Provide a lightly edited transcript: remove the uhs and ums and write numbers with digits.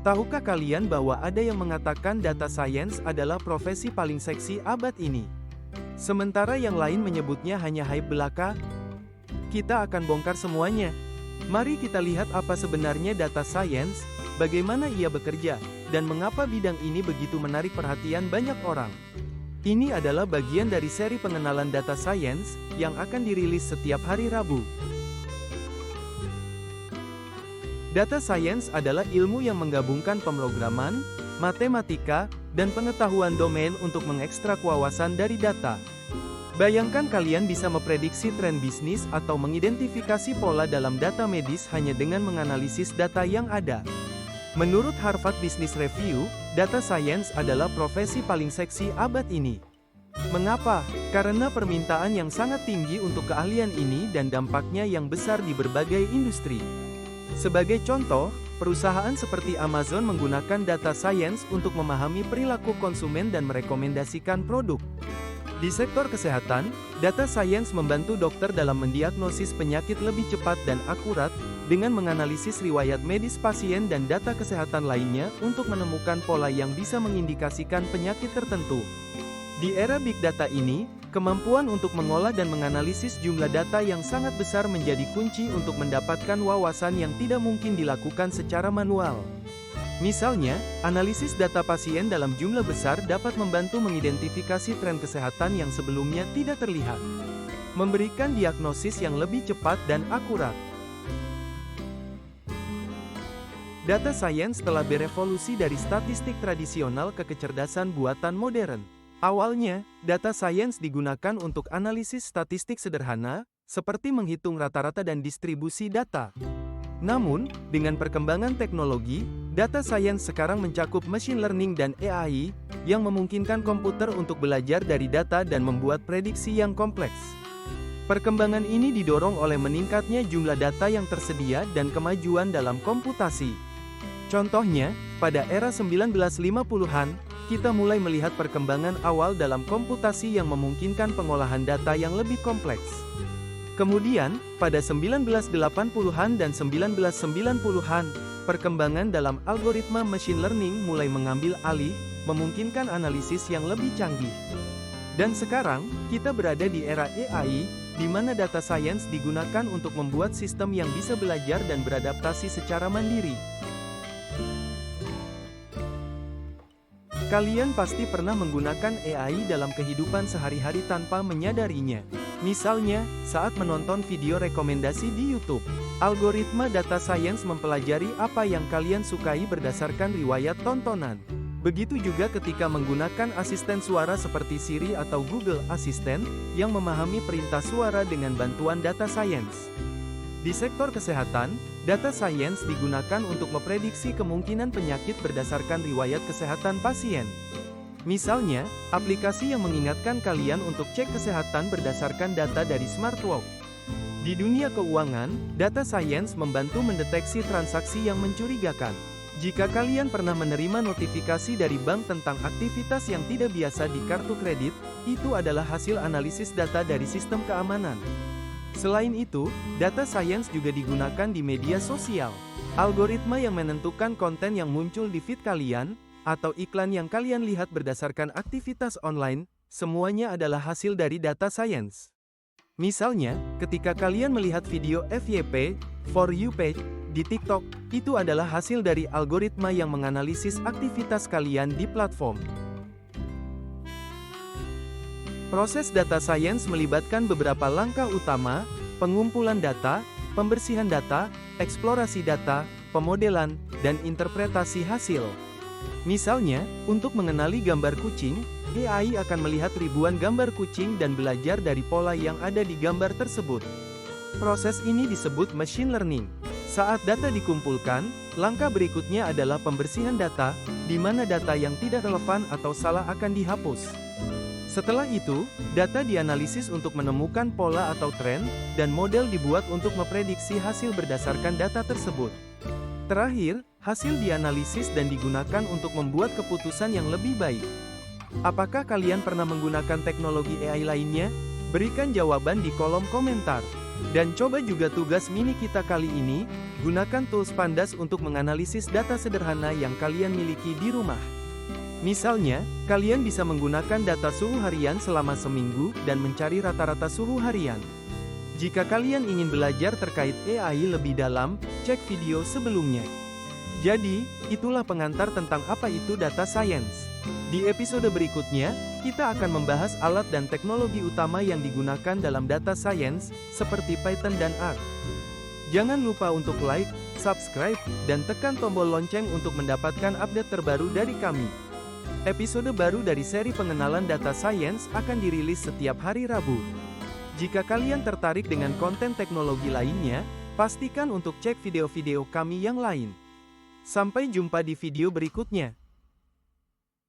Tahukah kalian bahwa ada yang mengatakan data science adalah profesi paling seksi abad ini? Sementara yang lain menyebutnya hanya hype belaka? Kita akan bongkar semuanya. Mari kita lihat apa sebenarnya data science, bagaimana ia bekerja, dan mengapa bidang ini begitu menarik perhatian banyak orang. Ini adalah bagian dari seri pengenalan data science, yang akan dirilis setiap hari Rabu. Data science adalah ilmu yang menggabungkan pemrograman, matematika, dan pengetahuan domain untuk mengekstrak wawasan dari data. Bayangkan kalian bisa memprediksi tren bisnis atau mengidentifikasi pola dalam data medis hanya dengan menganalisis data yang ada. Menurut Harvard Business Review, data science adalah profesi paling seksi abad ini. Mengapa? Karena permintaan yang sangat tinggi untuk keahlian ini dan dampaknya yang besar di berbagai industri. Sebagai contoh, perusahaan seperti Amazon menggunakan data science untuk memahami perilaku konsumen dan merekomendasikan produk. Di sektor kesehatan, data science membantu dokter dalam mendiagnosis penyakit lebih cepat dan akurat, dengan menganalisis riwayat medis pasien dan data kesehatan lainnya untuk menemukan pola yang bisa mengindikasikan penyakit tertentu. Di era big data ini, kemampuan untuk mengolah dan menganalisis jumlah data yang sangat besar menjadi kunci untuk mendapatkan wawasan yang tidak mungkin dilakukan secara manual. Misalnya, analisis data pasien dalam jumlah besar dapat membantu mengidentifikasi tren kesehatan yang sebelumnya tidak terlihat, memberikan diagnosis yang lebih cepat dan akurat. Data science telah berevolusi dari statistik tradisional ke kecerdasan buatan modern. Awalnya, data science digunakan untuk analisis statistik sederhana, seperti menghitung rata-rata dan distribusi data. Namun, dengan perkembangan teknologi, data science sekarang mencakup machine learning dan AI, yang memungkinkan komputer untuk belajar dari data dan membuat prediksi yang kompleks. Perkembangan ini didorong oleh meningkatnya jumlah data yang tersedia dan kemajuan dalam komputasi. Contohnya, pada era 1950-an, kita mulai melihat perkembangan awal dalam komputasi yang memungkinkan pengolahan data yang lebih kompleks. Kemudian, pada 1980-an dan 1990-an, perkembangan dalam algoritma machine learning mulai mengambil alih, memungkinkan analisis yang lebih canggih. Dan sekarang, kita berada di era AI, di mana data science digunakan untuk membuat sistem yang bisa belajar dan beradaptasi secara mandiri. Kalian pasti pernah menggunakan AI dalam kehidupan sehari-hari tanpa menyadarinya. Misalnya, saat menonton video rekomendasi di YouTube. Algoritma data science mempelajari apa yang kalian sukai berdasarkan riwayat tontonan. Begitu juga ketika menggunakan asisten suara seperti Siri atau Google Assistant, yang memahami perintah suara dengan bantuan data science. Di sektor kesehatan, data science digunakan untuk memprediksi kemungkinan penyakit berdasarkan riwayat kesehatan pasien. Misalnya, aplikasi yang mengingatkan kalian untuk cek kesehatan berdasarkan data dari smartwatch. Di dunia keuangan, data science membantu mendeteksi transaksi yang mencurigakan. Jika kalian pernah menerima notifikasi dari bank tentang aktivitas yang tidak biasa di kartu kredit, itu adalah hasil analisis data dari sistem keamanan. Selain itu, data science juga digunakan di media sosial. Algoritma yang menentukan konten yang muncul di feed kalian, atau iklan yang kalian lihat berdasarkan aktivitas online, semuanya adalah hasil dari data science. Misalnya, ketika kalian melihat video FYP, For You page, di TikTok, itu adalah hasil dari algoritma yang menganalisis aktivitas kalian di platform. Proses data science melibatkan beberapa langkah utama: pengumpulan data, pembersihan data, eksplorasi data, pemodelan, dan interpretasi hasil. Misalnya, untuk mengenali gambar kucing, AI akan melihat ribuan gambar kucing dan belajar dari pola yang ada di gambar tersebut. Proses ini disebut machine learning. Saat data dikumpulkan, langkah berikutnya adalah pembersihan data, di mana data yang tidak relevan atau salah akan dihapus. Setelah itu, data dianalisis untuk menemukan pola atau tren, dan model dibuat untuk memprediksi hasil berdasarkan data tersebut. Terakhir, hasil dianalisis dan digunakan untuk membuat keputusan yang lebih baik. Apakah kalian pernah menggunakan teknologi AI lainnya? Berikan jawaban di kolom komentar. Dan coba juga tugas mini kita kali ini, Gunakan tools Pandas untuk menganalisis data sederhana yang kalian miliki di rumah. Misalnya, kalian bisa menggunakan data suhu harian selama seminggu dan mencari rata-rata suhu harian. Jika kalian ingin belajar terkait AI lebih dalam, cek video sebelumnya. Jadi, itulah pengantar tentang apa itu data science. Di episode berikutnya, kita akan membahas alat dan teknologi utama yang digunakan dalam data science, seperti Python dan R. Jangan lupa untuk like, subscribe, dan tekan tombol lonceng untuk mendapatkan update terbaru dari kami. Episode baru dari seri pengenalan data science akan dirilis setiap hari Rabu. Jika kalian tertarik dengan konten teknologi lainnya, pastikan untuk cek video-video kami yang lain. Sampai jumpa di video berikutnya.